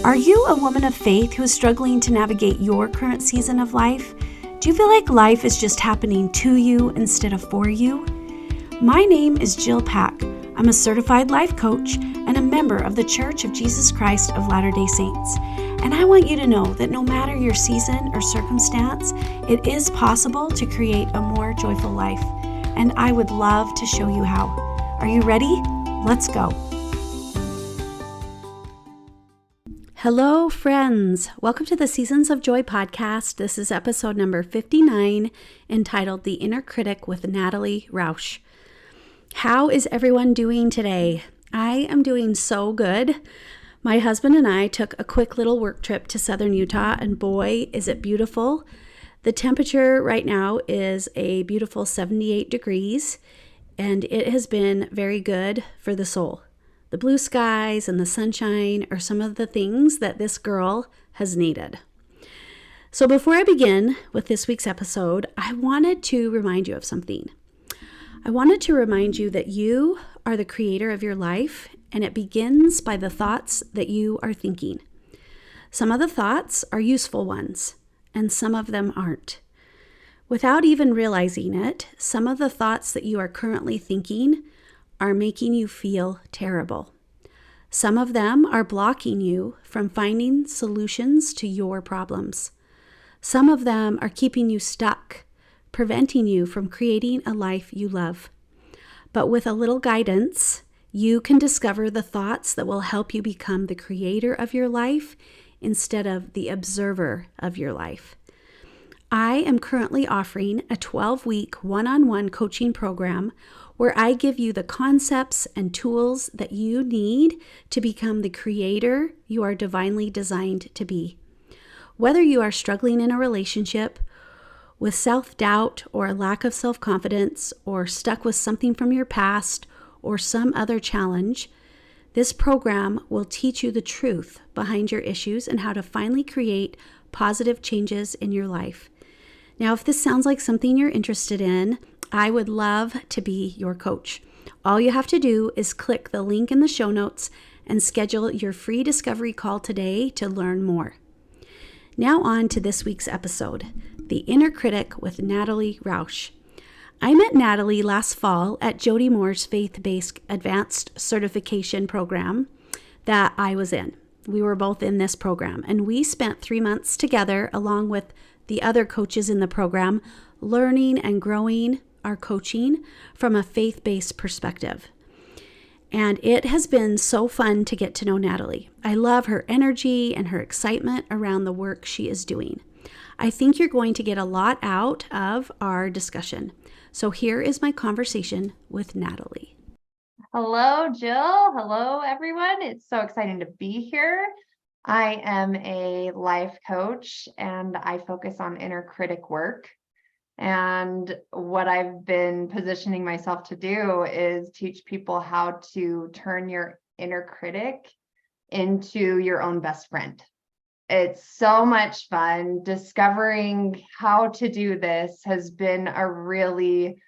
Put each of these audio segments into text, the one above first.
Are you a woman of faith who is struggling to navigate your current season of life? Do you feel like life is just happening to you instead of for you? My name is Jill Pack. I'm a certified life coach and a member of the Church of Jesus Christ of Latter-day Saints. And I want you to know that no matter your season or circumstance, it is possible to create a more joyful life. And I would love to show you how. Are you ready? Let's go. Hello, friends. Welcome to the Seasons of Joy podcast. This is episode number 59, entitled The Inner Critic with Natalie Roush. How is everyone doing today? I am doing so good. My husband and I took a quick little work trip to southern Utah, and boy, is it beautiful. The temperature right now is a beautiful 78 degrees, and it has been very good for the soul. The blue skies and the sunshine are some of the things that this girl has needed. So before I begin with this week's episode, I wanted to remind you of something. I wanted to remind you that you are the creator of your life, and it begins by the thoughts that you are thinking. Some of the thoughts are useful ones, and some of them aren't. Without even realizing it, some of the thoughts that you are currently thinking are making you feel terrible. Some of them are blocking you from finding solutions to your problems. Some of them are keeping you stuck, preventing you from creating a life you love. But with a little guidance, you can discover the thoughts that will help you become the creator of your life instead of the observer of your life. I am currently offering a 12-week one-on-one coaching program where I give you the concepts and tools that you need to become the creator you are divinely designed to be. Whether you are struggling in a relationship with self-doubt or a lack of self-confidence, or stuck with something from your past or some other challenge, this program will teach you the truth behind your issues and how to finally create positive changes in your life. Now, if this sounds like something you're interested in, I would love to be your coach. All you have to do is click the link in the show notes and schedule your free discovery call today to learn more. Now on to this week's episode, The Inner Critic with Natalie Roush. I met Natalie last fall at Jody Moore's faith-based advanced certification program that I was in. We were both in this program, and we spent 3 months together along with the other coaches in the program, learning and growing our coaching from a faith-based perspective. And it has been so fun to get to know Natalie. I love her energy and her excitement around the work she is doing. I think you're going to get a lot out of our discussion. So here is my conversation with Natalie. Hello, Jill. Hello, everyone. It's so exciting to be here. I am a life coach and I focus on inner critic work. And what I've been positioning myself to do is teach people how to turn your inner critic into your own best friend. It's so much fun. Discovering how to do this has been a really,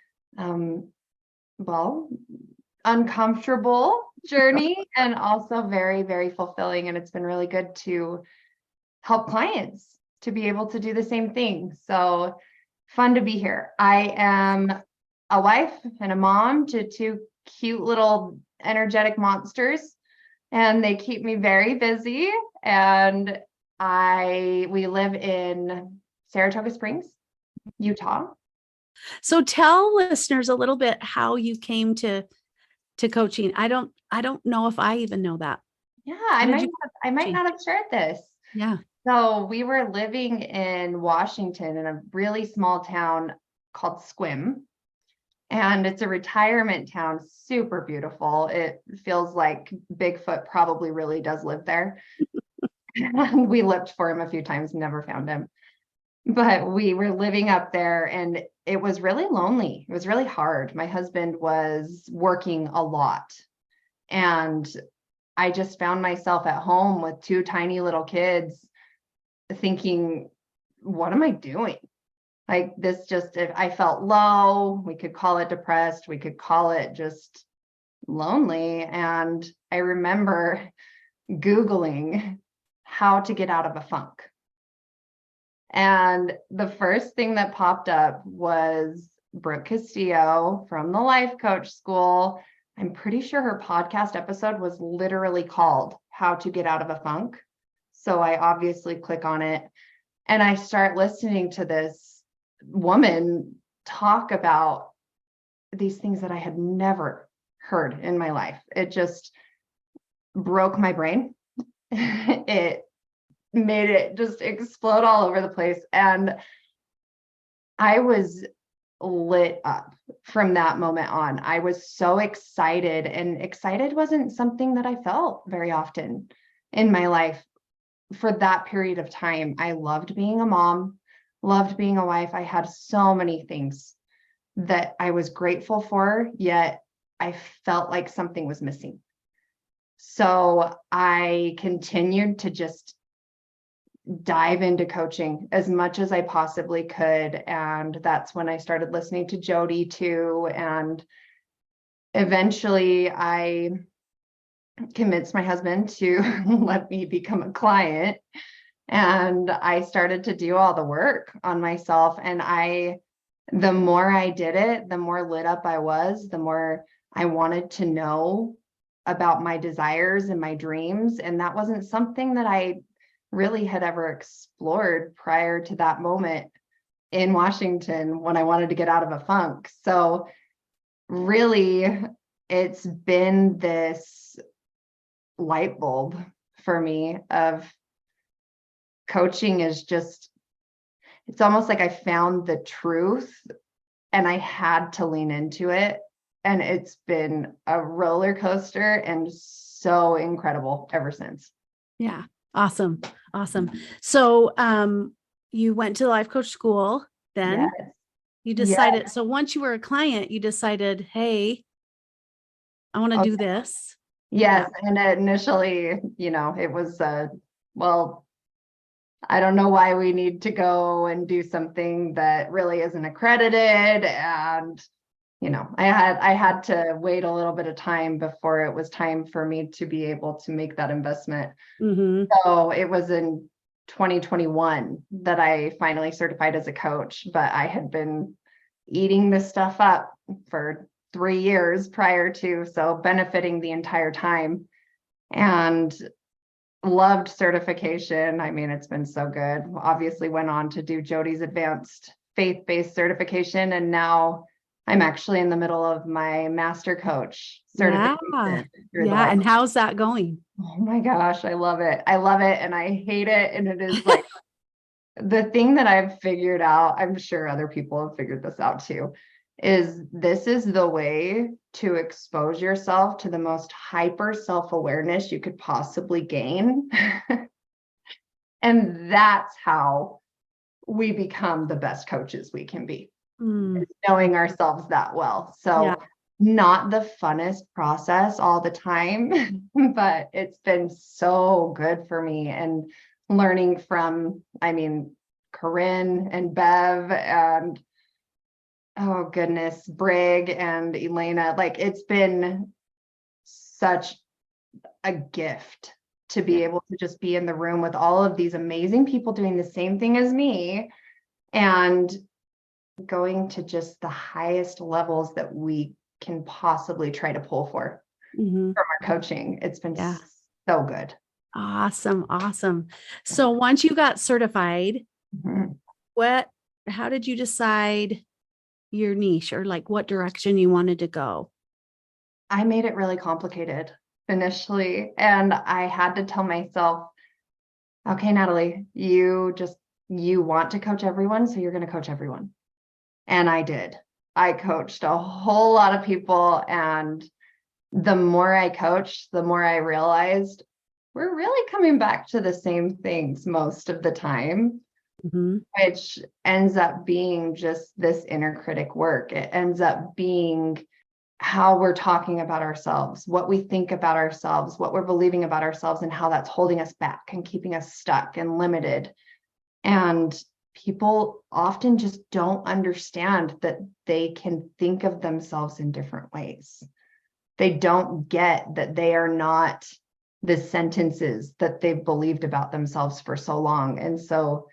uncomfortable journey and also very, very fulfilling. And it's been really good to help clients to be able to do the same thing. So fun to be here. I am a wife and a mom to two cute little energetic monsters, and they keep me very busy. And we live in Saratoga Springs, Utah. So tell listeners a little bit how you came to coaching. I don't know if I even know that. Yeah, I might not have shared this. Yeah. So we were living in Washington in a really small town called Sequim. And it's a retirement town, super beautiful. It feels like Bigfoot probably really does live there. And we looked for him a few times, never found him. But we were living up there and it was really lonely. It was really hard. My husband was working a lot. And I just found myself at home with two tiny little kids thinking, what am I doing? Like this just, if I felt low, we could call it depressed, we could call it just lonely. And I remember Googling how to get out of a funk. And the first thing that popped up was Brooke Castillo from the Life Coach School. I'm pretty sure her podcast episode was literally called How to Get Out of a Funk. So I obviously click on it and I start listening to this woman talk about these things that I had never heard in my life. It just broke my brain. It made it just explode all over the place. And I was lit up from that moment on. I was so excited, and excited wasn't something that I felt very often in my life for that period of time. I loved being a mom, loved being a wife. I had so many things that I was grateful for, yet I felt like something was missing. So I continued to just dive into coaching as much as I possibly could. And that's when I started listening to Jody too. And eventually I convinced my husband to let me become a client. And I started to do all the work on myself. And the more I did it, the more lit up I was, the more I wanted to know about my desires and my dreams. And that wasn't something that I really had ever explored prior to that moment in Washington when I wanted to get out of a funk. So really, it's been this light bulb for me of coaching is just, it's almost like I found the truth and I had to lean into it. And it's been a roller coaster and so incredible ever since. Yeah. Awesome. Awesome. So, you went to the life coach school, then Yes. you decided, so once you were a client, you decided, hey, I want to do this. Yes. And initially, it was, well, I don't know why we need to go and do something that really isn't accredited. And, I had to wait a little bit of time before it was time for me to be able to make that investment. Mm-hmm. So it was in 2021 that I finally certified as a coach, but I had been eating this stuff up for 3 years prior to, so benefiting the entire time, and loved certification. I mean, it's been so good. Obviously went on to do Jody's advanced faith-based certification, and now I'm actually in the middle of my master coach certification. Yeah. And how's that going? Oh my gosh, I love it. I love it and I hate it. And it is like the thing that I've figured out, I'm sure other people have figured this out too, is this is the way to expose yourself to the most hyper self-awareness you could possibly gain. And that's how we become the best coaches we can be, knowing ourselves that well. So not the funnest process all the time, but it's been so good for me, and learning from, Corinne and Bev and, oh goodness, Brig and Elena. Like, it's been such a gift to be able to just be in the room with all of these amazing people doing the same thing as me and going to just the highest levels that we can possibly try to pull for from our coaching. It's been so good. Awesome. Awesome. So once you got certified, how did you decide your niche, or like what direction you wanted to go? I made it really complicated initially, and I had to tell myself, okay, Natalie, you want to coach everyone, so you're going to coach everyone. And I did. I coached a whole lot of people, and the more I coached, the more I realized we're really coming back to the same things most of the time, which ends up being just this inner critic work. It ends up being how we're talking about ourselves, what we think about ourselves, what we're believing about ourselves, and how that's holding us back and keeping us stuck and limited. And people often just don't understand that they can think of themselves in different ways. They don't get that they are not the sentences that they've believed about themselves for so long. And so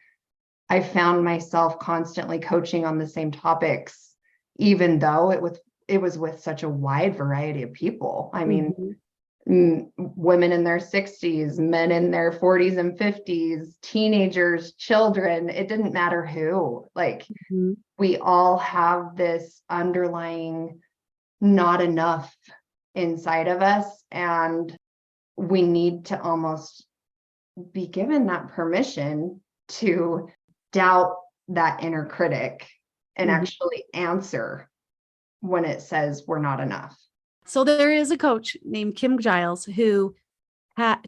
I found myself constantly coaching on the same topics, even though it was with such a wide variety of people. I mean, women in their 60s, men in their 40s and 50s, teenagers, children, it didn't matter who. Like, we all have this underlying not enough inside of us, and we need to almost be given that permission to doubt that inner critic and actually answer when it says we're not enough. So there is a coach named Kim Giles who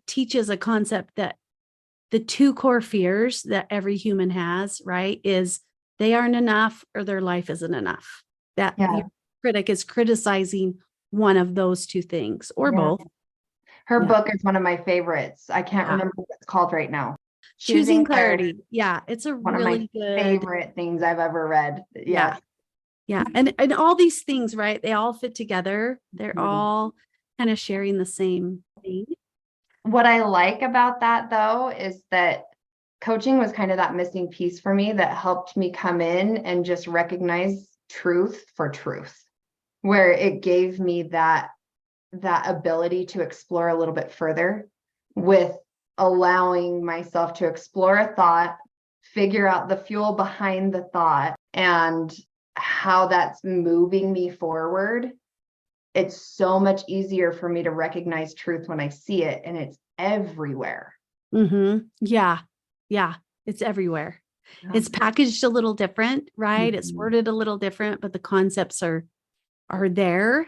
teaches a concept that the two core fears that every human has, right, is they aren't enough or their life isn't enough. That your critic is criticizing one of those two things or both. Her book is one of my favorites. I can't remember what it's called right now. Choosing Clarity. Yeah, it's a one really of my good favorite things I've ever read. Yeah. And all these things, right? They all fit together. They're all kind of sharing the same thing. What I like about that, though, is that coaching was kind of that missing piece for me that helped me come in and just recognize truth for truth, where it gave me that ability to explore a little bit further with allowing myself to explore a thought, figure out the fuel behind the thought and how that's moving me forward. It's so much easier for me to recognize truth when I see it, and it's everywhere. Yeah. It's everywhere. It's packaged a little different, right? It's worded a little different, but the concepts are there.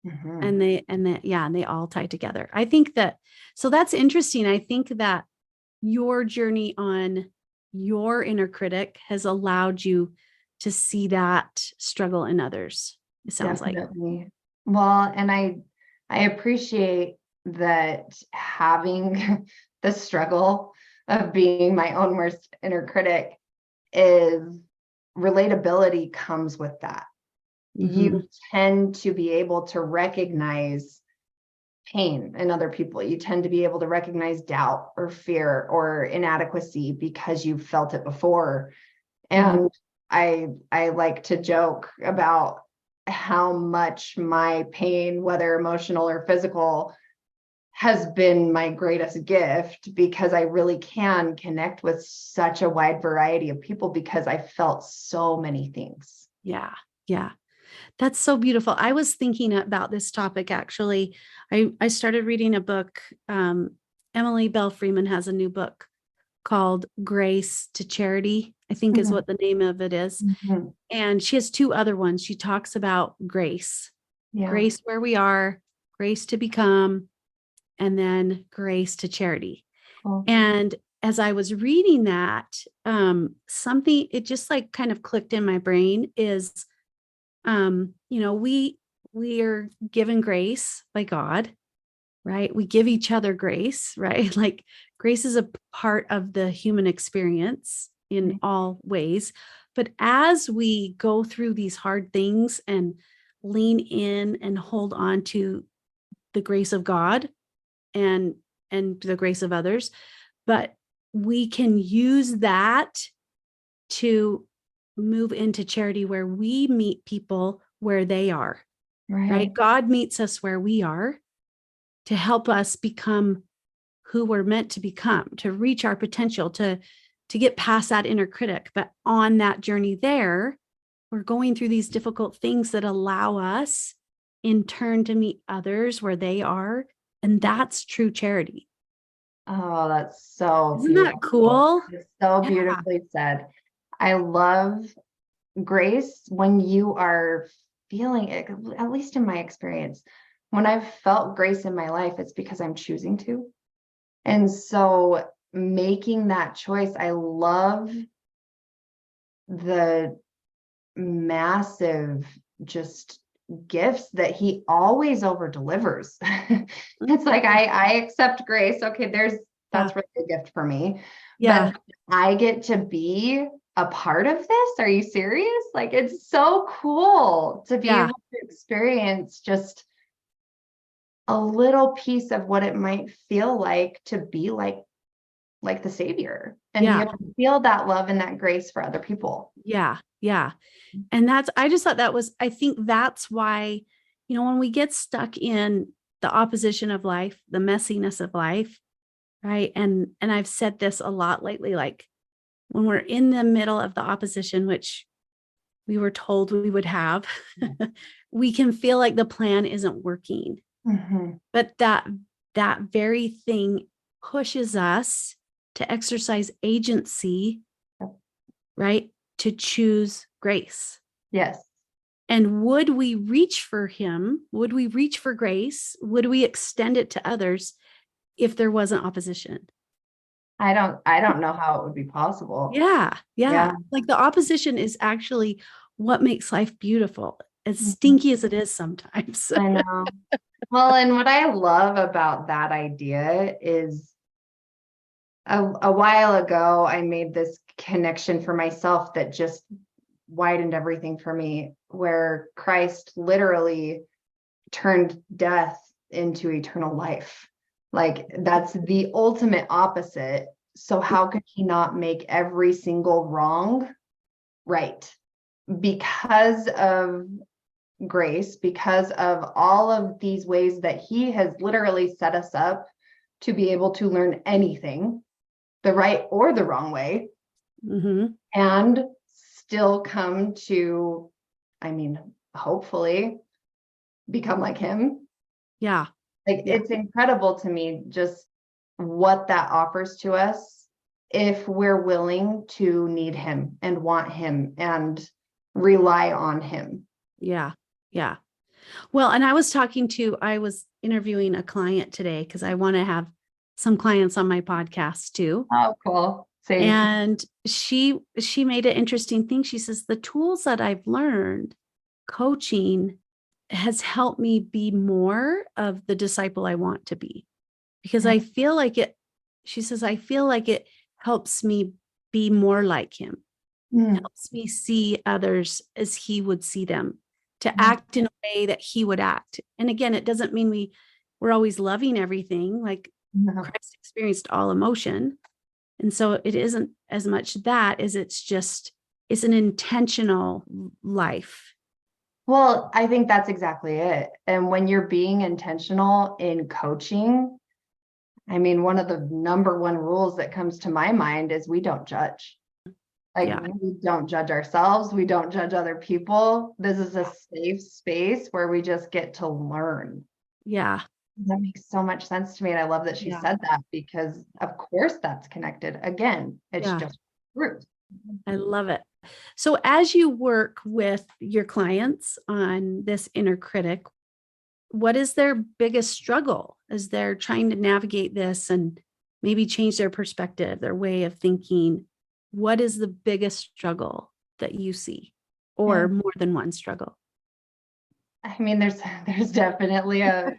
And they all tie together. I think that, so that's interesting. I think that your journey on your inner critic has allowed you to see that struggle in others. It sounds Definitely. Well, and I appreciate that having the struggle of being my own worst inner critic is relatability comes with that. You tend to be able to recognize pain in other people. You tend to be able to recognize doubt or fear or inadequacy because you've felt it before. And I like to joke about how much my pain, whether emotional or physical, has been my greatest gift, because I really can connect with such a wide variety of people because I felt so many things. Yeah. That's so beautiful. I was thinking about this topic, actually. I started reading a book. Emily Bell Freeman has a new book called Grace to Charity, I think is what the name of it is. And she has two other ones. She talks about grace, grace where we are, grace to become, and then grace to charity. And as I was reading that, something, it just like kind of clicked in my brain is, we are given grace by God, right? We give each other grace, right? Like grace is a part of the human experience in all ways. But as we go through these hard things and lean in and hold on to the grace of God and the grace of others, but we can use that to move into charity where we meet people where they are, right? God meets us where we are to help us become who we're meant to become, to reach our potential, to get past that inner critic. But on that journey there, we're going through these difficult things that allow us in turn to meet others where they are. And that's true charity. Oh, that's so Isn't that cool? It's so beautifully said. I love grace when you are feeling it, at least in my experience. When I've felt grace in my life, it's because I'm choosing to. And so making that choice, I love the massive just gifts that he always over delivers. It's like I accept grace. Okay, that's really a gift for me. But I get to be a part of this. Are you serious? Like, it's so cool to be able to experience just a little piece of what it might feel like to be like the Savior and be able to feel that love and that grace for other people. Yeah. Yeah. And I just thought I think that's why, when we get stuck in the opposition of life, the messiness of life, right? And I've said this a lot lately, like when we're in the middle of the opposition, which we were told we would have, we can feel like the plan isn't working. Mm-hmm. But that very thing pushes us to exercise agency, right? To choose grace. Yes. And would we reach for him? Would we reach for grace? Would we extend it to others if there wasn't opposition? I don't know how it would be possible. Yeah. Like the opposition is actually what makes life beautiful, as Mm-hmm. stinky as it is sometimes. I know. Well, and what I love about that idea is a while ago, I made this connection for myself that just widened everything for me, where Christ literally turned death into eternal life. Like that's the ultimate opposite. So how could he not make every single wrong right? Because of grace, because of all of these ways that he has literally set us up to be able to learn anything, the right or the wrong way, Mm-hmm. and still come to, hopefully become like him. Yeah. It's incredible to me just what that offers to us if we're willing to need him and want him and rely on him. Yeah. Well, and I was interviewing a client today because I want to have some clients on my podcast too. Oh, cool. Same. And she made an interesting thing. She says, the tools that I've learned coaching has helped me be more of the disciple I want to be, because I feel like she says, I feel like it helps me be more like him. Helps me see others as he would see them, to act in a way that he would act. And again, it doesn't mean we're always loving everything. Like Christ experienced all emotion. And so it isn't as much that as it's an intentional life. Well, I think that's exactly it. And when you're being intentional in coaching, one of the number one rules that comes to my mind is we don't judge. We don't judge ourselves. We don't judge other people. This is a safe space where we just get to learn. Yeah. That makes so much sense to me. And I love that she said that, because of course that's connected. Again, it's just truth. I love it. So as you work with your clients on this inner critic, what is their biggest struggle as they're trying to navigate this and maybe change their perspective, their way of thinking? What is the biggest struggle that you see, or more than one struggle? There's definitely a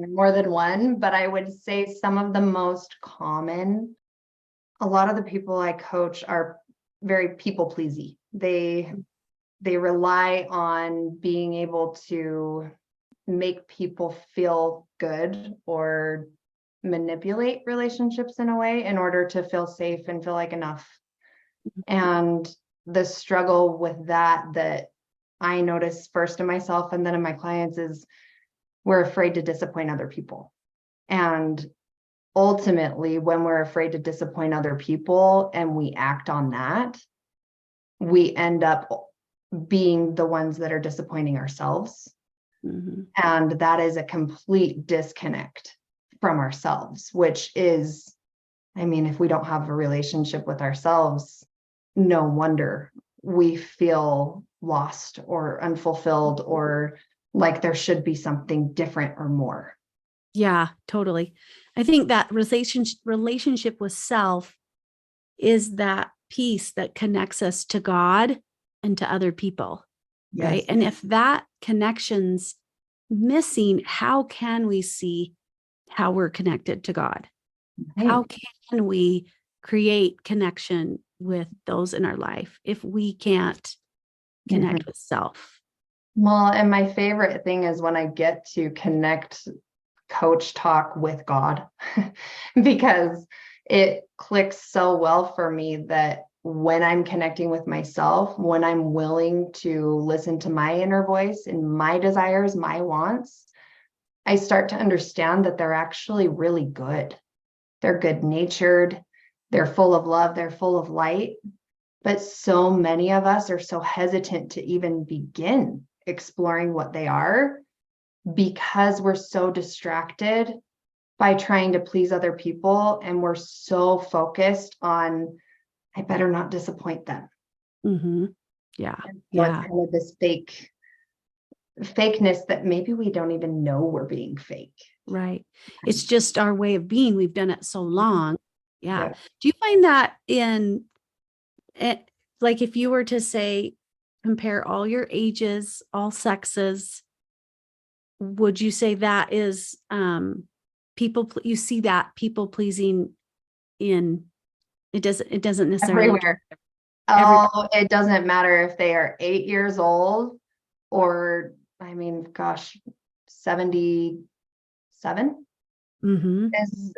more than one, but I would say some of the most common, a lot of the people I coach are very people pleasy. They rely on being able to make people feel good or manipulate relationships in a way in order to feel safe and feel like enough. And the struggle with that I notice first in myself and then in my clients is we're afraid to disappoint other people. And ultimately, when we're afraid to disappoint other people and we act on that, we end up being the ones that are disappointing ourselves. Mm-hmm. And that is a complete disconnect from ourselves, which is, if we don't have a relationship with ourselves, no wonder we feel lost or unfulfilled or like there should be something different or more. Yeah, totally. I think that relationship with self is that piece that connects us to God and to other people, right? And if that connection's missing, how can we see how we're connected to God? Right. How can we create connection with those in our life if we can't connect with self? Well, and my favorite thing is when I get to connect coach talk with God because it clicks so well for me that when I'm connecting with myself, when I'm willing to listen to my inner voice and my desires, my wants, I start to understand that they're actually really good. They're good natured. They're full of love. They're full of light. But so many of us are so hesitant to even begin exploring what they are because we're so distracted by trying to please other people. And we're so focused on, I better not disappoint them. Mm-hmm. Yeah. And so Yeah. it's kind of this fakeness that maybe we don't even know we're being fake. Right. It's just our way of being. We've done it so long. Yeah. Yeah. Do you find that in it, like if you were to say, compare all your ages, all sexes, would you say that is you see that people pleasing in it doesn't necessarily Everywhere. every Oh, it doesn't matter if they are 8 years old or, I mean, gosh, 77 mm-hmm.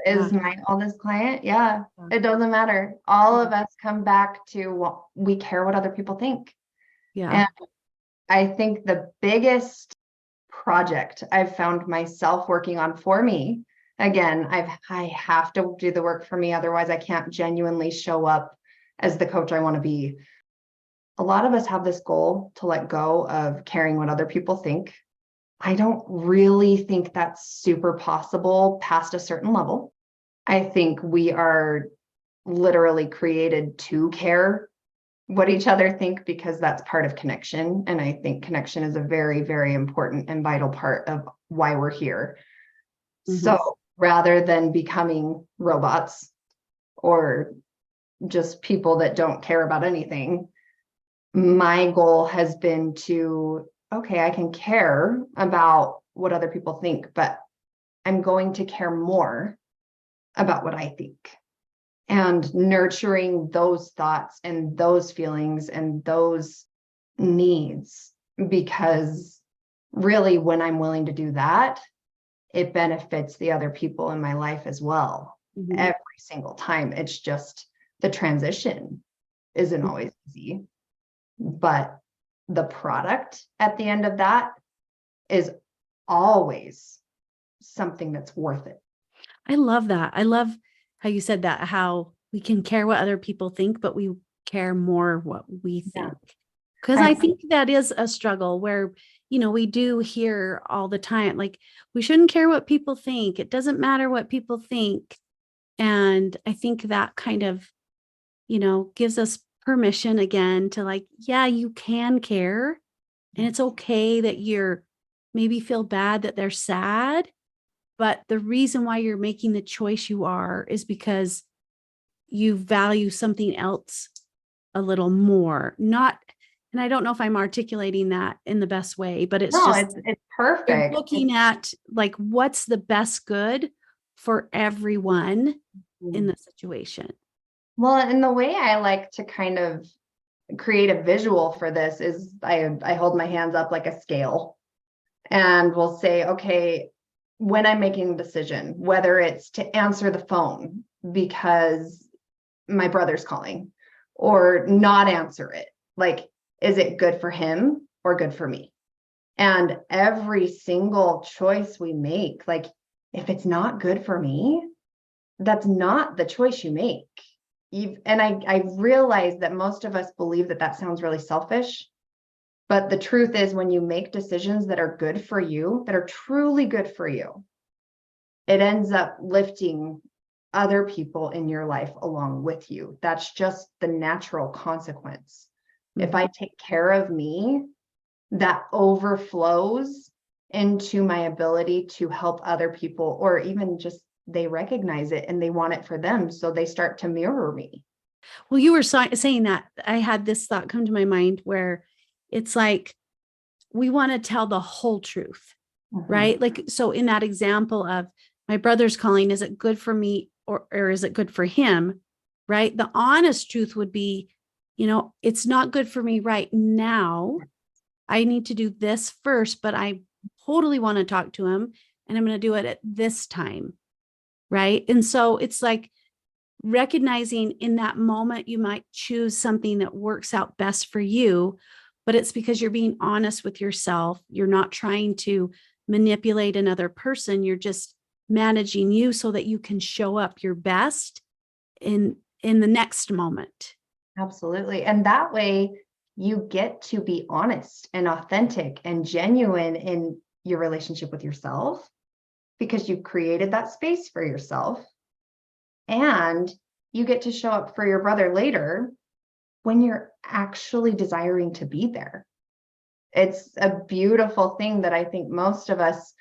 is my oldest client. Yeah, it doesn't matter. All of us come back to we care what other people think. Yeah. And I think the biggest project I've found myself working on for me, again, I have to do the work for me, otherwise I can't genuinely show up as the coach I want to be. A lot of us have this goal to let go of caring what other people think. I don't really think that's super possible past a certain level. I think we are literally created to care what each other think because that's part of connection. And I think connection is a very, very important and vital part of why we're here. Mm-hmm. So rather than becoming robots or just people that don't care about anything, my goal has been to, okay, I can care about what other people think, but I'm going to care more about what I think and nurturing those thoughts and those feelings and those needs. Because really, when I'm willing to do that, it benefits the other people in my life as well. Mm-hmm. Every single time. It's just the transition isn't always easy, but the product at the end of that is always something that's worth it. I love that. I love how you said that, how we can care what other people think, but we care more what we think. Because I think that is a struggle where, we do hear all the time, like, we shouldn't care what people think. It doesn't matter what people think. And I think that kind of, gives us permission again to like, yeah, you can care. And it's okay that you're maybe feel bad that they're sad. But the reason why you're making the choice you are is because you value something else a little more. Not, and I don't know if I'm articulating that in the best way, but it's it's perfect. Looking at like what's the best good for everyone in the situation. Well, and the way I like to kind of create a visual for this is I hold my hands up like a scale and we'll say, okay, when I'm making a decision, whether it's to answer the phone because my brother's calling or not answer it, like, is it good for him or good for me? And every single choice we make, like, if it's not good for me, that's not the choice you make. And I realize that most of us believe that sounds really selfish. But the truth is, when you make decisions that are good for you, that are truly good for you, it ends up lifting other people in your life along with you. That's just the natural consequence. Mm-hmm. If I take care of me, that overflows into my ability to help other people, or even just they recognize it and they want it for them. So they start to mirror me. Well, you were saying that, I had this thought come to my mind where it's like, we want to tell the whole truth, mm-hmm. right? Like, so in that example of my brother's calling, is it good for me or is it good for him? Right? The honest truth would be, it's not good for me right now. I need to do this first, but I totally want to talk to him and I'm going to do it at this time. Right. And so it's like recognizing in that moment, you might choose something that works out best for you, but it's because you're being honest with yourself. You're not trying to manipulate another person. You're just managing you so that you can show up your best in the next moment. Absolutely. And that way you get to be honest and authentic and genuine in your relationship with yourself, because you've created that space for yourself, and you get to show up for your brother later when you're actually desiring to be there. It's a beautiful thing that I think most of us,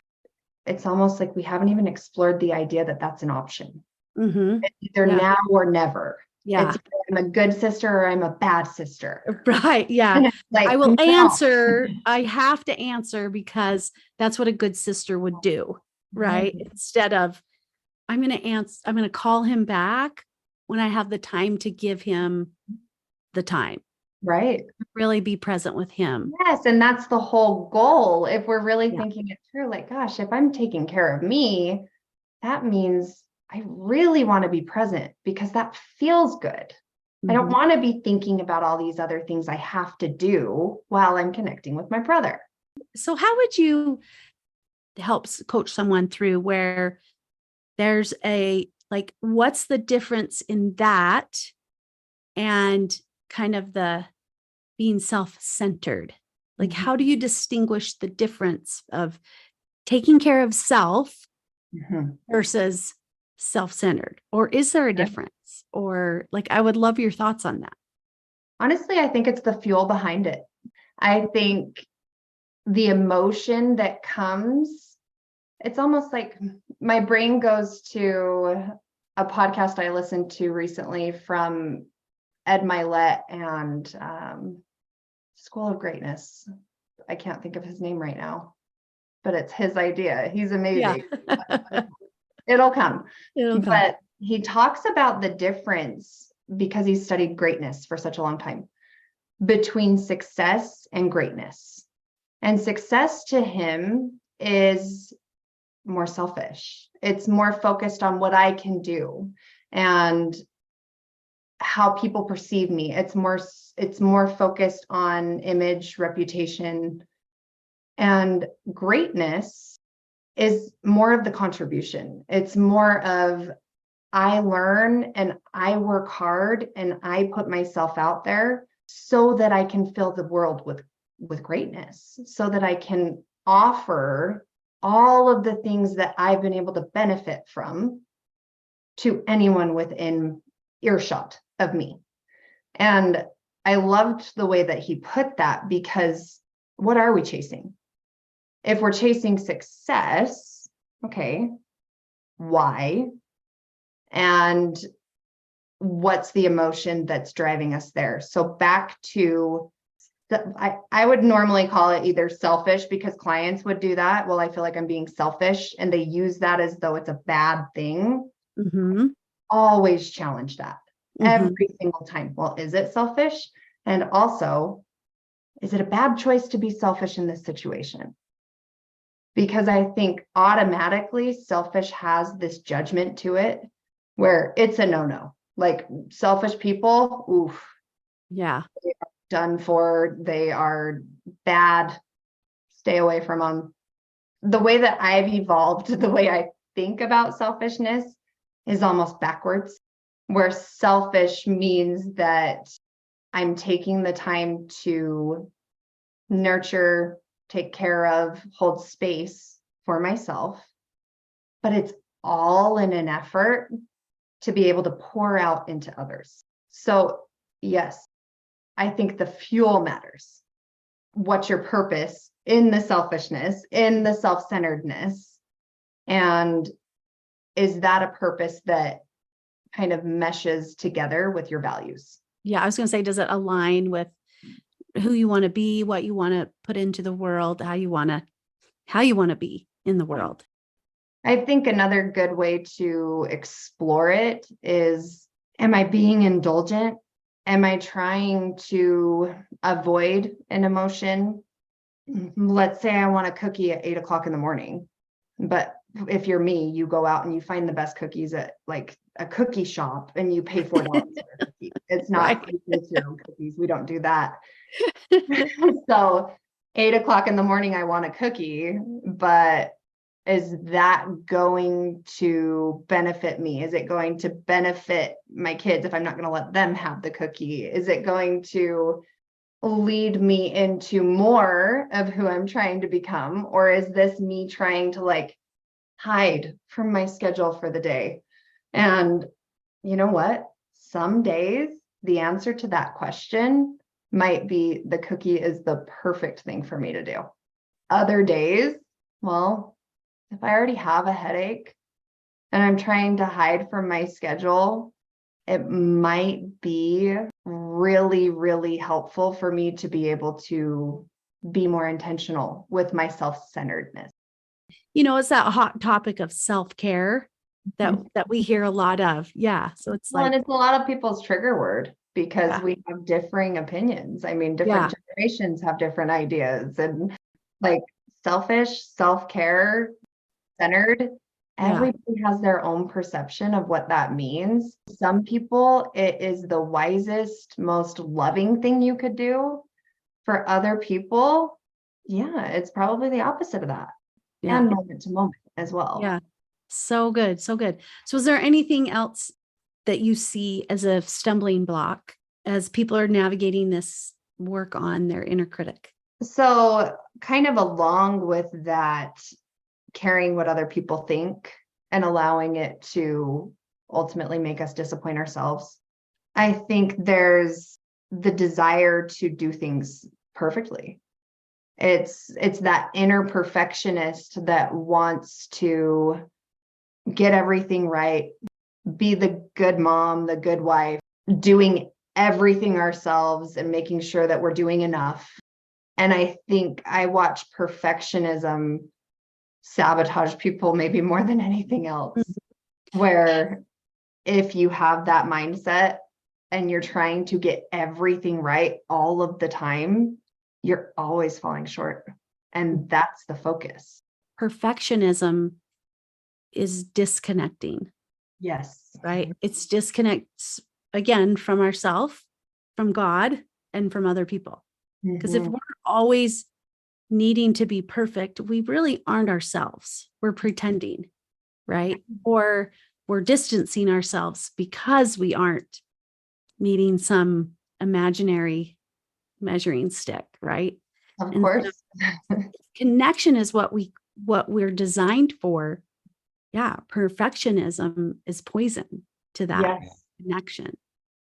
it's almost like we haven't even explored the idea that that's an option. Mm-hmm. It's either now or never. Yeah. It's either I'm a good sister or I'm a bad sister. Right. Yeah. And it's like, I will no. answer. I have to answer because that's what a good sister would do. Right. Instead of, I'm going to answer, I'm going to call him back when I have the time to give him the time. Right. Really be present with him. Yes. And that's the whole goal. If we're really Yeah. thinking it through, like, gosh, if I'm taking care of me, that means I really want to be present because that feels good. I don't want to be thinking about all these other things I have to do while I'm connecting with my brother. So how would you help coach someone through where there's a, like, what's the difference in that and kind of the being self-centered? Like, how do you distinguish the difference of taking care of self versus self-centered? Or is there a difference? Or, like, I would love your thoughts on that. Honestly, I think it's the fuel behind it. I think the emotion that comes, it's almost like my brain goes to a podcast I listened to recently from Ed Milet and School of Greatness. I can't think of his name right now, but it's his idea. He's amazing. Yeah. It'll come. It'll come. But he talks about the difference, because he's studied greatness for such a long time, between success and greatness. And success to him is more selfish. It's more focused on what I can do and how people perceive me. It's more focused on image, reputation, and greatness is more of the contribution. It's more of, I learn and I work hard and I put myself out there so that I can fill the world with greatness, so that I can offer all of the things that I've been able to benefit from to anyone within earshot of me. And I loved the way that he put that, because what are we chasing? If we're chasing success, okay, why? And what's the emotion that's driving us there? So back to I would normally call it either selfish, because clients would do that. Well, I feel like I'm being selfish, and they use that as though it's a bad thing. Always challenge that every single time. Well, is it selfish? And also, is it a bad choice to be selfish in this situation? Because I think automatically selfish has this judgment to it where it's a no-no. Like, selfish people, oof. Yeah. They are done for. They are bad. Stay away from them. The way that I've evolved, the way I think about selfishness is almost backwards, where selfish means that I'm taking the time to nurture, take care of, hold space for myself, but it's all in an effort to be able to pour out into others. So yes, I think the fuel matters. What's your purpose in the selfishness, in the self-centeredness? And is that a purpose that kind of meshes together with your values? Yeah. I was going to say, does it align with who you want to be, what you want to put into the world, how you want to be in the world? I think another good way to explore it is, am I being indulgent? Am I trying to avoid an emotion? Let's say I want a cookie at 8 o'clock in the morning. But if you're me, you go out and you find the best cookies at like a cookie shop and you pay $4 for a cookie. It's not Right. you make your own cookies. We don't do that. So 8 o'clock in the morning, I want a cookie, but is that going to benefit me? Is it going to benefit my kids if I'm not going to let them have the cookie? Is it going to lead me into more of who I'm trying to become? Or is this me trying to like hide from my schedule for the day? And you know what? Some days the answer to that question might be the cookie is the perfect thing for me to do. Other days, well, if I already have a headache and I'm trying to hide from my schedule, it might be really, really helpful for me to be able to be more intentional with my self-centeredness. It's that hot topic of self-care that we hear a lot of. Yeah. So it's Well, like, and it's a lot of people's trigger word because yeah, we have differing opinions. I mean, yeah, different generations have different ideas, and like selfish, self-care, centered, yeah. everybody has their own perception of what that means. Some people, it is the wisest, most loving thing you could do. For other people, yeah, it's probably the opposite of that. Yeah. And moment to moment as well. Yeah. So good. So good. So is there anything else that you see as a stumbling block as people are navigating this work on their inner critic? So, kind of along with that, caring what other people think and allowing it to ultimately make us disappoint ourselves. I think there's the desire to do things perfectly. It's that inner perfectionist that wants to get everything right, be the good mom, the good wife, doing everything ourselves and making sure that we're doing enough. And I think I watch perfectionism sabotage people maybe more than anything else, where if you have that mindset and you're trying to get everything right all of the time, you're always falling short. And that's the focus. Perfectionism is disconnecting, Yes. right? It's disconnects again from ourself, from God, and from other people. Because if Mhm. we're always needing to be perfect, we really aren't ourselves. We're pretending, right? Or we're distancing ourselves because we aren't meeting some imaginary measuring stick, right? Of And so course. connection is what we're designed for. Yeah, perfectionism is poison to that Yes. connection.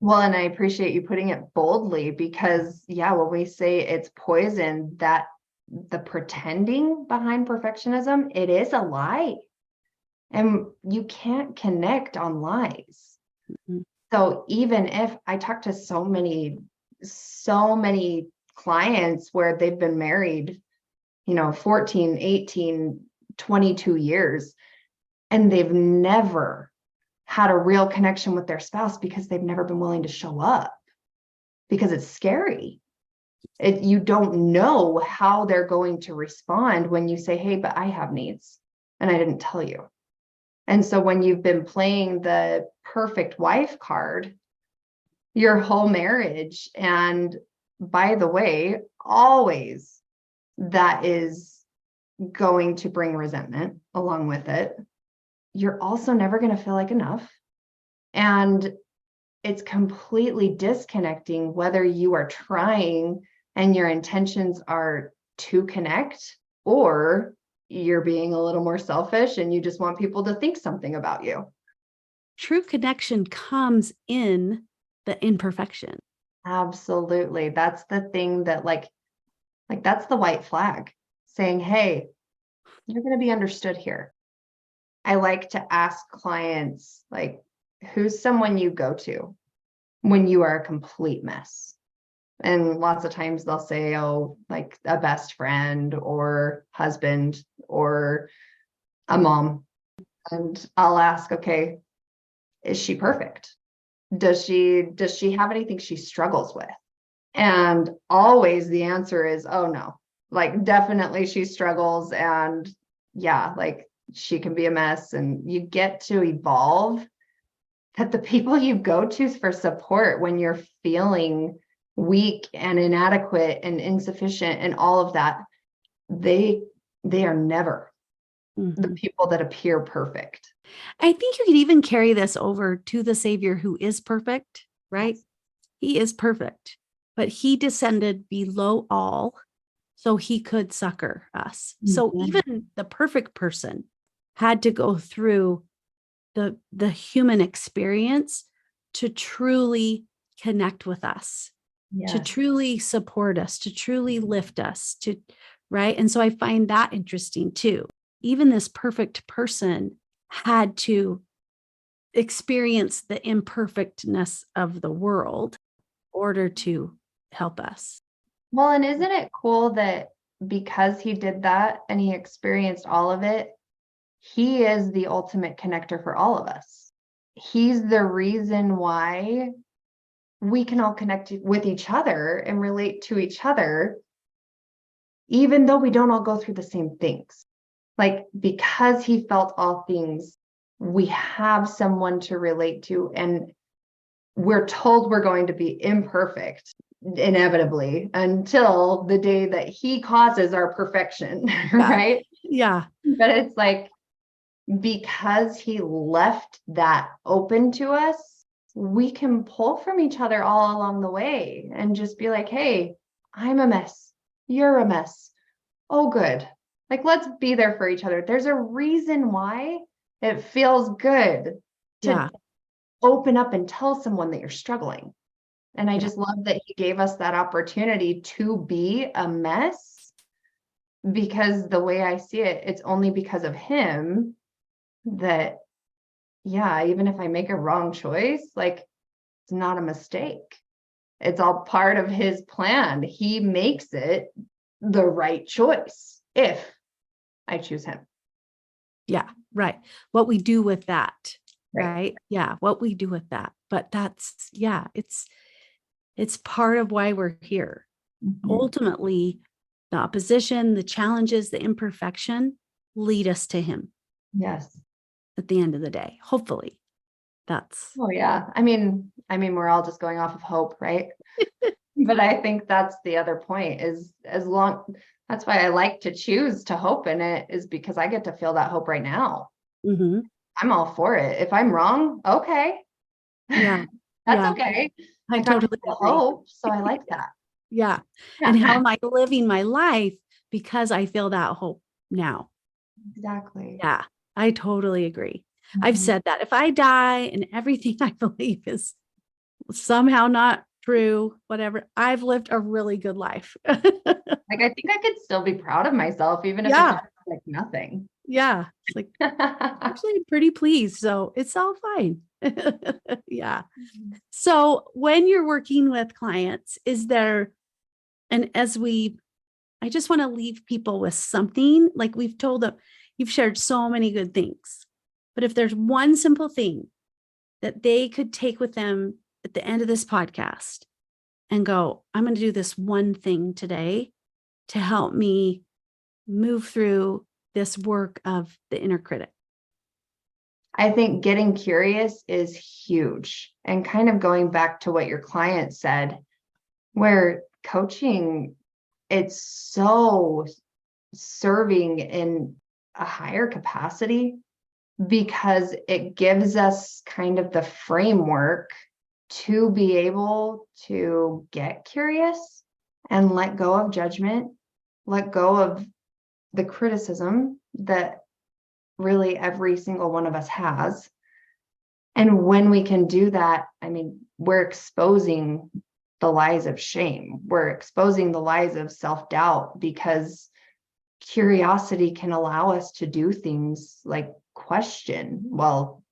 Well, and I appreciate you putting it boldly because, yeah, when we say it's poison, that the pretending behind perfectionism, it is a lie. And you can't connect on lies. Mhm. So even if I talk to so many clients where they've been married, 14, 18, 22 years, and they've never had a real connection with their spouse because they've never been willing to show up because it's scary. You don't know how they're going to respond when you say, hey, but I have needs and I didn't tell you. And so when you've been playing the perfect wife card your whole marriage, and by the way, always that is going to bring resentment along with it. You're also never going to feel like enough. And it's completely disconnecting whether you are trying and your intentions are to connect, or you're being a little more selfish and you just want people to think something about you. True connection comes in the imperfection. Absolutely. That's the thing that like that's the white flag saying, hey, you're going to be understood here. I like to ask clients, like, who's someone you go to when you are a complete mess? And lots of times they'll say, oh, like a best friend or husband or a mom. And I'll ask, okay, is she perfect? Does she have anything she struggles with? And always the answer is, oh no, like definitely she struggles. And yeah, like she can be a mess, and you get to evolve. That the people you go to for support when you're feeling weak and inadequate and insufficient and all of that, they are never the people that appear perfect. I think you could even carry this over to the Savior who is perfect, right? Yes. He is perfect, but he descended below all so he could succor us. Mm-hmm. So even the perfect person had to go through the human experience to truly connect with us, yes, to truly support us, to truly lift us, right? And so I find that interesting too. Even this perfect person had to experience the imperfectness of the world in order to help us. Well, and isn't it cool that because he did that and he experienced all of it, he is the ultimate connector for all of us. He's the reason why we can all connect with each other and relate to each other, even though we don't all go through the same things. Like, because he felt all things, we have someone to relate to, and we're told we're going to be imperfect inevitably until the day that he causes our perfection, right? Yeah. But it's like, because he left that open to us, we can pull from each other all along the way and just be like, hey, I'm a mess. You're a mess. Oh, good. Like, let's be there for each other. There's a reason why it feels good to open up and tell someone that you're struggling. And I just love that he gave us that opportunity to be a mess, because the way I see it, it's only because of him that, even if I make a wrong choice, like, it's not a mistake. It's all part of his plan. He makes it the right choice if I choose him. Yeah, right. What we do with that, right? Yeah, what we do with that. But that's, it's part of why we're here. Mm-hmm. Ultimately, the opposition, the challenges, the imperfection lead us to him. Yes. At the end of the day, hopefully. That's. Oh yeah. I mean, we're all just going off of hope, right? But I think that's the other point, is that's why I like to choose to hope in it, is because I get to feel that hope right now. Mm-hmm. I'm all for it. If I'm wrong, okay. Yeah. That's okay. I totally hope. So I like that. Yeah. And how am I living my life because I feel that hope now? Exactly. Yeah. I totally agree. Mm-hmm. I've said that if I die and everything I believe is somehow not true, whatever, I've lived a really good life. Like, I think I could still be proud of myself, even if it's like nothing. Yeah. It's like, actually, I'm pretty pleased. So it's all fine. Yeah. Mm-hmm. So when you're working with clients, is there, and I just want to leave people with something, like we've told them, you've shared so many good things, but if there's one simple thing that they could take with them at the end of this podcast and go, I'm going to do this one thing today to help me move through this work of the inner critic. I think getting curious is huge. And kind of going back to what your client said, where coaching, it's so serving in a higher capacity, because it gives us kind of the framework to be able to get curious and let go of judgment, let go of the criticism that really every single one of us has. And when we can do that, I mean, we're exposing the lies of shame. We're exposing the lies of self-doubt, because curiosity can allow us to do things like question, well,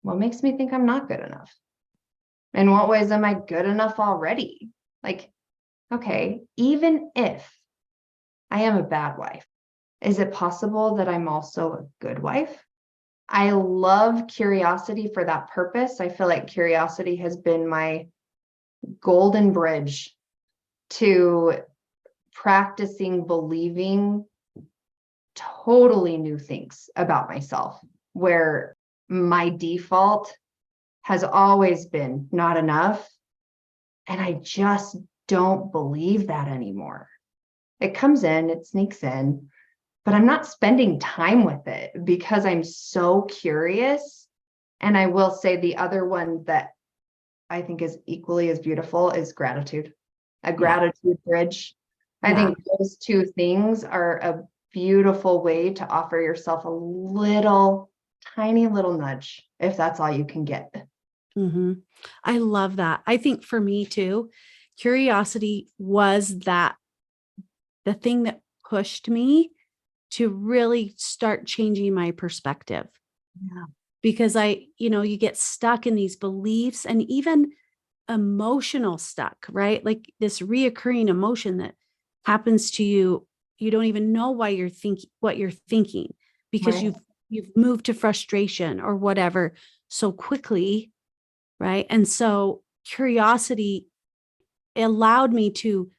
what makes me think I'm not good enough? In what ways am I good enough already? Like, okay, even if I am a bad wife, is it possible that I'm also a good wife? I love curiosity for that purpose. I feel like curiosity has been my golden bridge to practicing believing totally new things about myself, where my default has always been not enough. And I just don't believe that anymore. It comes in, it sneaks in, but I'm not spending time with it because I'm so curious. And I will say the other one that I think is equally as beautiful is gratitude, a gratitude bridge. I think those two things are a beautiful way to offer yourself a little, tiny little nudge, if that's all you can get. Mm-hmm. I love that. I think for me too, curiosity was the thing that pushed me to really start changing my perspective. Yeah. Because you get stuck in these beliefs and even emotional stuck, right? Like this reoccurring emotion that happens to you. You don't even know why what you're thinking because Right. you've moved to frustration or whatever so quickly, right? And so curiosity allowed me to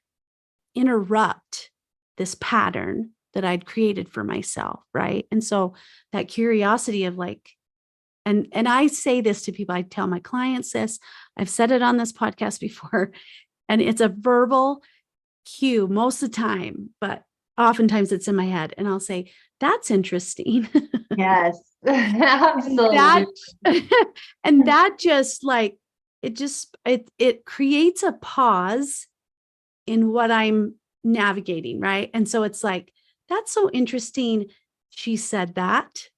interrupt this pattern that I'd created for myself, right? And so that curiosity of like, and I say this to people, I tell my clients this, I've said it on this podcast before, and it's a verbal cue most of the time, but oftentimes it's in my head. And I'll say, that's interesting. Yes, And that, absolutely. and that just like, it creates a pause in what I'm navigating, right? And so it's like, that's so interesting. She said that.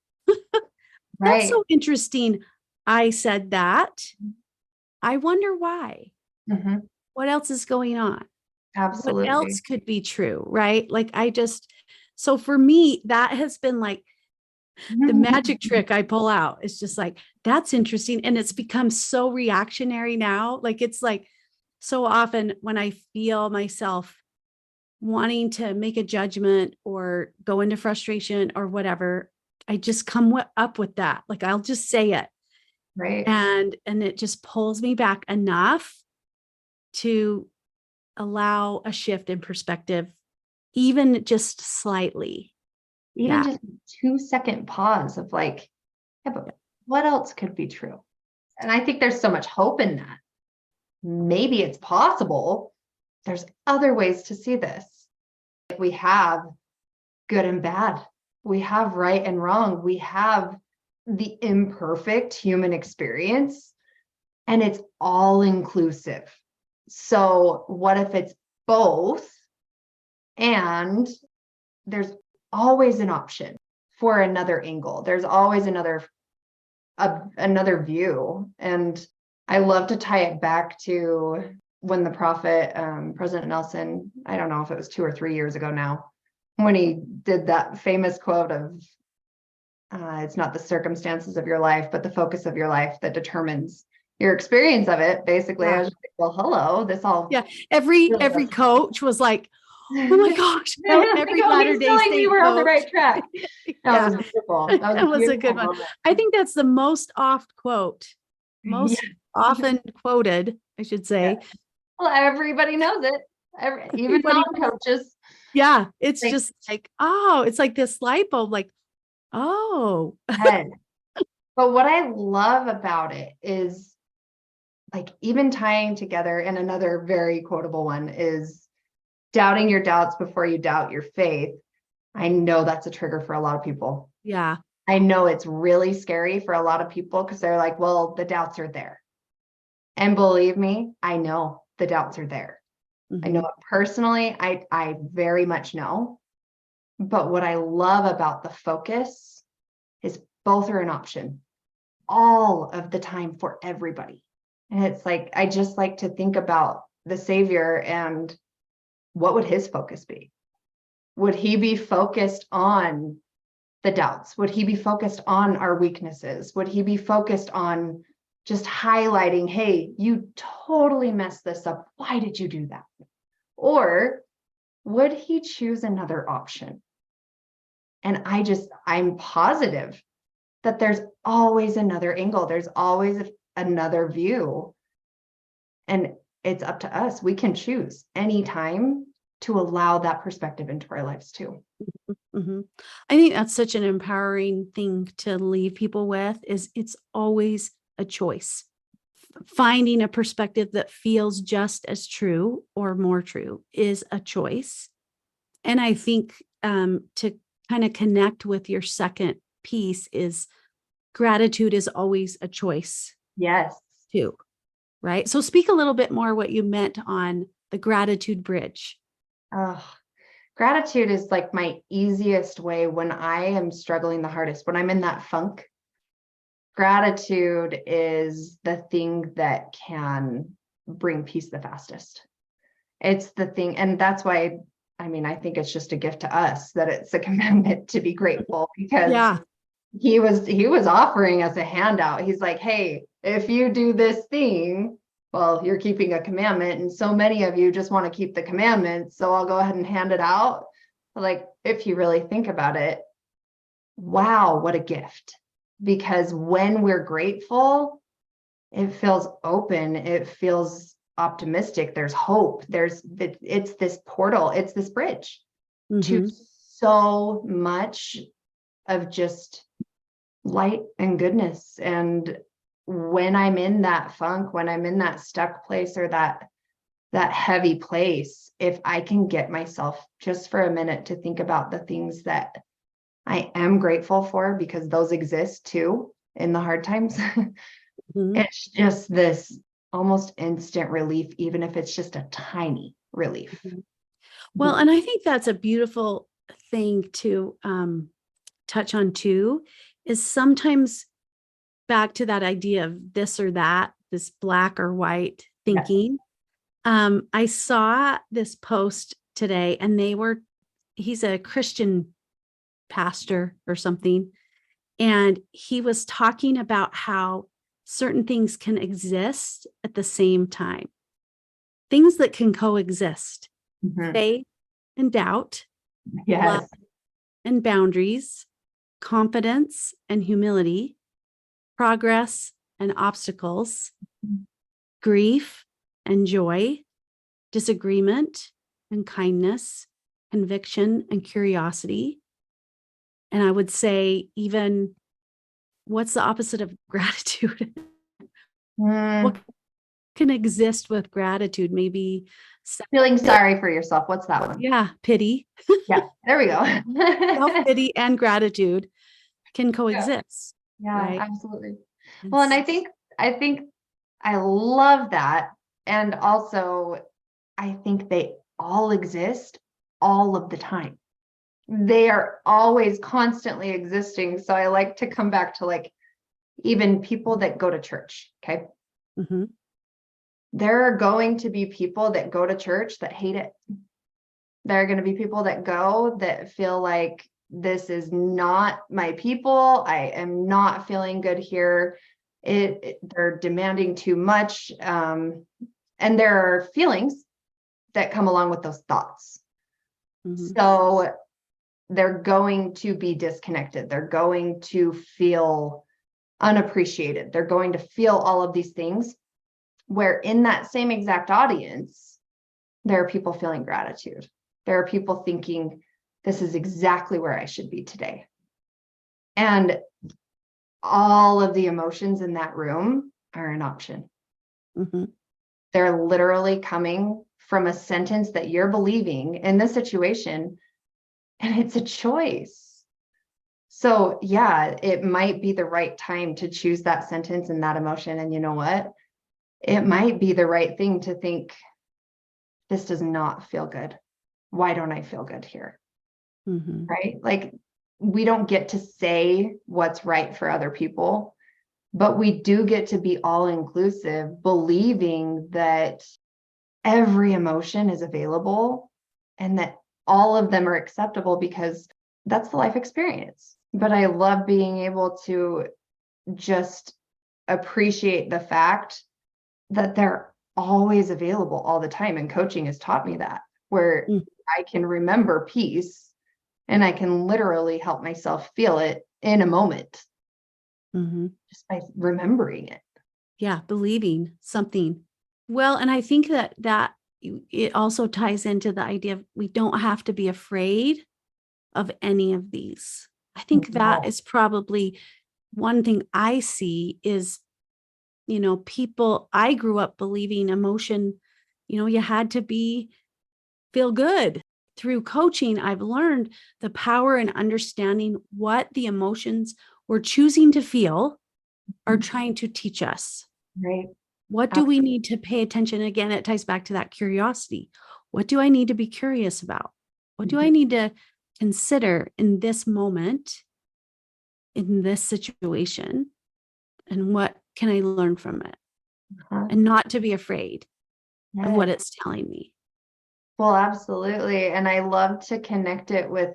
That's Right. so interesting. I said that. I wonder why. Mm-hmm. What else is going on? What else Absolutely. could be true, right? So for me, that has been like the magic trick I pull out. It's just like, that's interesting. And it's become so reactionary now. Like, it's like so often when I feel myself wanting to make a judgment or go into frustration or whatever, I just come up with that. Like, I'll just say it. Right. And it just pulls me back enough to allow a shift in perspective, even just slightly. Even Yeah. just 2-second pause of like, yeah, but what else could be true? And I think there's so much hope in that. Maybe it's possible. There's other ways to see this. We have good and bad. We have right and wrong. We have the imperfect human experience, and it's all inclusive. So what if it's both? And there's always an option for another angle. There's always another view. And I love to tie it back to when the prophet, President Nelson, I don't know if it was 2 or 3 years ago now, when he did that famous quote of, it's not the circumstances of your life, but the focus of your life that determines your experience of it. Basically, I was like, well, hello, this all. Yeah. Every coach was like, oh my gosh, every Latter-day Like we Saint were on the coach. right track. That Yeah. was beautiful. That was That a was a beautiful good one. moment. I think that's the most most Yeah. often quoted, I should Yeah. say. Well, everybody knows it. Even Everybody, non-coaches. yeah, it's Like, just like, oh, it's like this light bulb, like, oh, head. But what I love about it is like even tying together, and another very quotable one is doubting your doubts before you doubt your faith. I know that's a trigger for a lot of people. yeah. I know it's really scary for a lot of people because they're like, well, the doubts are there. And believe me, I know the doubts are there. I know Mhm. it personally. I very much know. But what I love about the focus is both are an option all of the time for everybody. And it's like, I just like to think about the Savior and what would his focus be? Would he be focused on the doubts? Would he be focused on our weaknesses? Would he be focused on just highlighting, hey, you totally messed this up. Why did you do that? Or would he choose another option? And I'm positive that there's always another angle. There's always another view. And it's up to us. We can choose anytime to allow that perspective into our lives too. Mm-hmm. I think that's such an empowering thing to leave people with is it's always a choice. Finding a perspective that feels just as true or more true is a choice. And I think to kind of connect with your second piece is gratitude is always a choice Yes. too, right? So speak a little bit more what you meant on the gratitude bridge. Oh, gratitude is like my easiest way when I am struggling the hardest, when I'm in that funk. Gratitude is the thing that can bring peace the fastest. It's the thing. And that's why, I mean, I think it's just a gift to us that it's a commandment to be grateful, because Yeah. he was offering us a handout. He's like, hey, if you do this thing, well, you're keeping a commandment. And so many of you just want to keep the commandments. So I'll go ahead and hand it out. Like, if you really think about it, wow, what a gift. Because when we're grateful, it feels open. It feels optimistic. There's hope. It's this portal. It's this bridge to so much of just light and goodness. And when I'm in that funk, when I'm in that stuck place or that heavy place, if I can get myself just for a minute to think about the things that I am grateful for, because those exist too in the hard times, it's just this almost instant relief, even if it's just a tiny relief. Well, and I think that's a beautiful thing to touch on too, is sometimes back to that idea of this or that, this black or white thinking. Yes. I saw this post today and he's a Christian pastor or something. And he was talking about how certain things can exist at the same time. Things that can coexist, faith and doubt, love and boundaries, confidence and humility, progress and obstacles, grief and joy, disagreement and kindness, conviction and curiosity. And I would say, even what's the opposite of gratitude? What can exist with gratitude? Maybe feeling sorry for yourself. What's that one? Yeah, pity. Yeah, there we go. Self-pity and gratitude can coexist. Yeah, right? Absolutely. Well, and I think I love that. And also, I think they all exist all of the time. They are always constantly existing. So I like to come back to like even people that go to church. Okay. There are going to be people that go to church that hate it. There are going to be people that go that feel like this is not my people. I am not feeling good here. They're demanding too much. And there are feelings that come along with those thoughts. So they're going to be disconnected. They're going to feel unappreciated. They're going to feel all of these things, where in that same exact audience, there are people feeling gratitude. There are people thinking, this is exactly where I should be today. And all of the emotions in that room are an option. They're literally coming from a sentence that you're believing in this situation, and it's a choice. So yeah, it might be the right time to choose that sentence and that emotion. And you know what? It might be the right thing to think, this does not feel good. Why don't I feel good here? Right? Like, we don't get to say what's right for other people, but we do get to be all inclusive, believing that every emotion is available and that all of them are acceptable, because that's the life experience. But I love being able to just appreciate the fact that they're always available all the time. And coaching has taught me that, where I can remember peace and I can literally help myself feel it in a moment just by remembering it. Yeah, believing something. Well, and I think that it also ties into the idea of we don't have to be afraid of any of these. I think that is probably one thing I see is, people, I grew up believing emotion, you had to feel good. Through coaching, I've learned the power in understanding what the emotions we're choosing to feel are trying to teach us. Right. What do we need to pay attention? Again, it ties back to that curiosity. What do I need to be curious about? What do I need to consider in this moment, in this situation? And what can I learn from it? And not to be afraid of what it's telling me. Well, absolutely. And I love to connect it with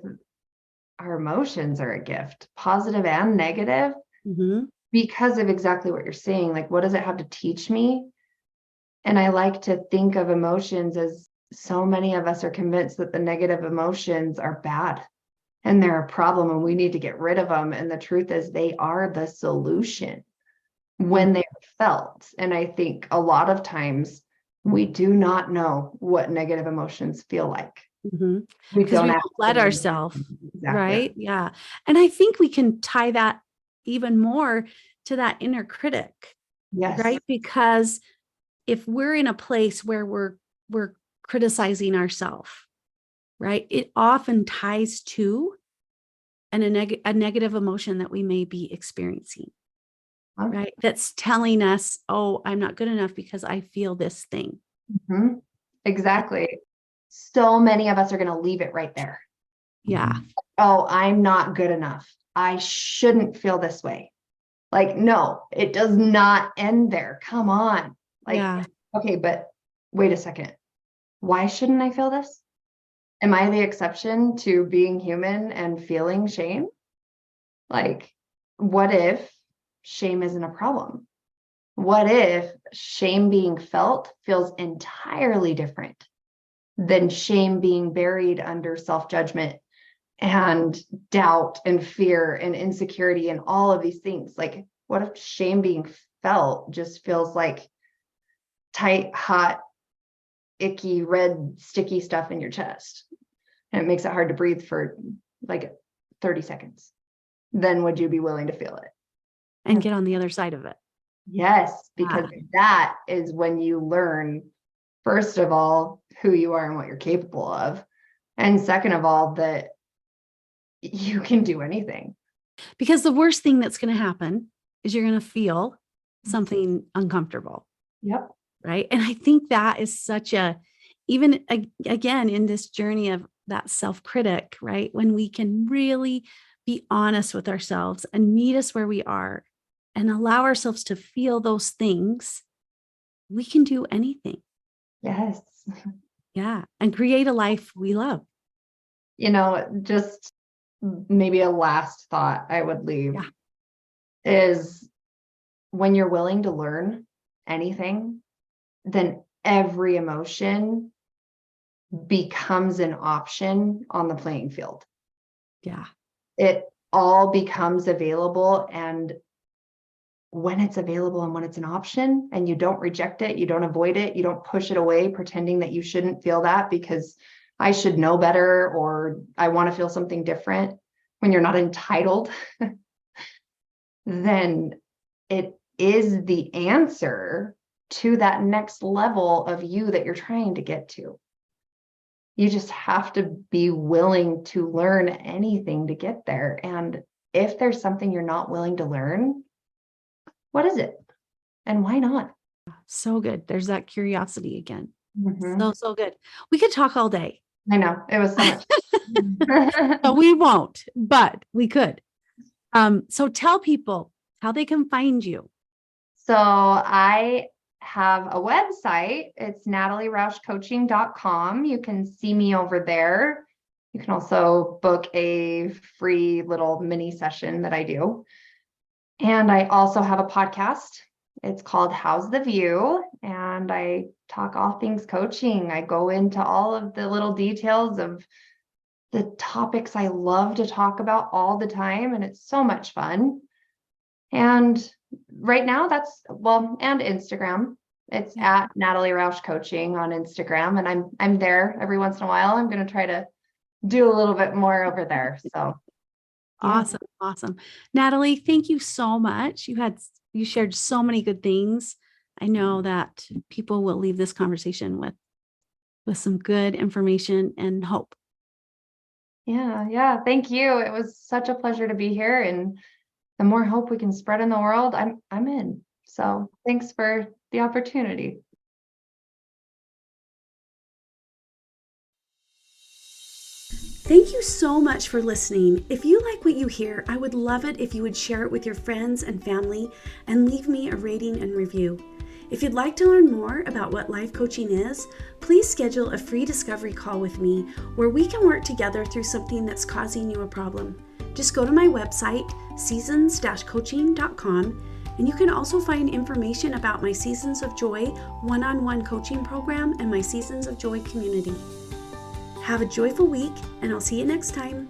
our emotions are a gift, positive and negative, because of exactly what you're saying. Like, what does it have to teach me? And I like to think of emotions as so many of us are convinced that the negative emotions are bad and they're a problem and we need to get rid of them. And the truth is they are the solution when they are felt. And I think a lot of times we do not know what negative emotions feel like. Because we don't let ourselves, right? Yeah. And I think we can tie that even more to that inner critic, right? Because if we're in a place where we're criticizing ourselves, right, it often ties to a negative emotion that we may be experiencing, right? That's telling us, oh, I'm not good enough because I feel this thing. Exactly. So many of us are going to leave it right there. Yeah. Oh, I'm not good enough. I shouldn't feel this way. Like, no, it does not end there. Come on. Like, okay, but wait a second. Why shouldn't I feel this? Am I the exception to being human and feeling shame? Like, what if shame isn't a problem? What if shame being felt feels entirely different than shame being buried under self-judgment and doubt and fear and insecurity and all of these things? Like, what if shame being felt just feels like tight, hot, icky, red, sticky stuff in your chest? And it makes it hard to breathe for like 30 seconds. Then would you be willing to feel it? And get on the other side of it? Yes, because that is when you learn, first of all, who you are and what you're capable of. And second of all, that you can do anything. Because the worst thing that's going to happen is you're going to feel something uncomfortable. Yep. Right. And I think that is such even again, in this journey of that self-critic, right? When we can really be honest with ourselves and meet us where we are and allow ourselves to feel those things, we can do anything. Yes. Yeah. And create a life we love. Just maybe a last thought I would leave is when you're willing to learn anything, then every emotion becomes an option on the playing field. Yeah. It all becomes available. And when it's available and when it's an option and you don't reject it, you don't avoid it, you don't push it away, pretending that you shouldn't feel that because I should know better or I want to feel something different, when you're not entitled, then it is the answer to that next level of you that you're trying to get to. You just have to be willing to learn anything to get there. And if there's something you're not willing to learn, what is it? And why not? So good. There's that curiosity again. So good. We could talk all day. I know. It was so much. But we won't, but we could. So tell people how they can find you. So I have a website. It's natalieroushcoaching.com. You can see me over there. You can also book a free little mini session that I do. And I also have a podcast. It's called How's the View? And I talk all things coaching. I go into all of the little details of the topics I love to talk about all the time. And it's so much fun. And right now and Instagram. It's at Natalie Roush Coaching on Instagram, and I'm there every once in a while. I'm going to try to do a little bit more over there. So yeah. Awesome. Natalie, thank you so much. You shared so many good things. I know that people will leave this conversation with some good information and hope. Yeah. Thank you. It was such a pleasure to be here, and the more hope we can spread in the world, I'm in. So thanks for the opportunity. Thank you so much for listening. If you like what you hear, I would love it if you would share it with your friends and family and leave me a rating and review. If you'd like to learn more about what life coaching is, please schedule a free discovery call with me where we can work together through something that's causing you a problem. Just go to my website, seasons-coaching.com, and you can also find information about my Seasons of Joy one-on-one coaching program and my Seasons of Joy community. Have a joyful week, and I'll see you next time.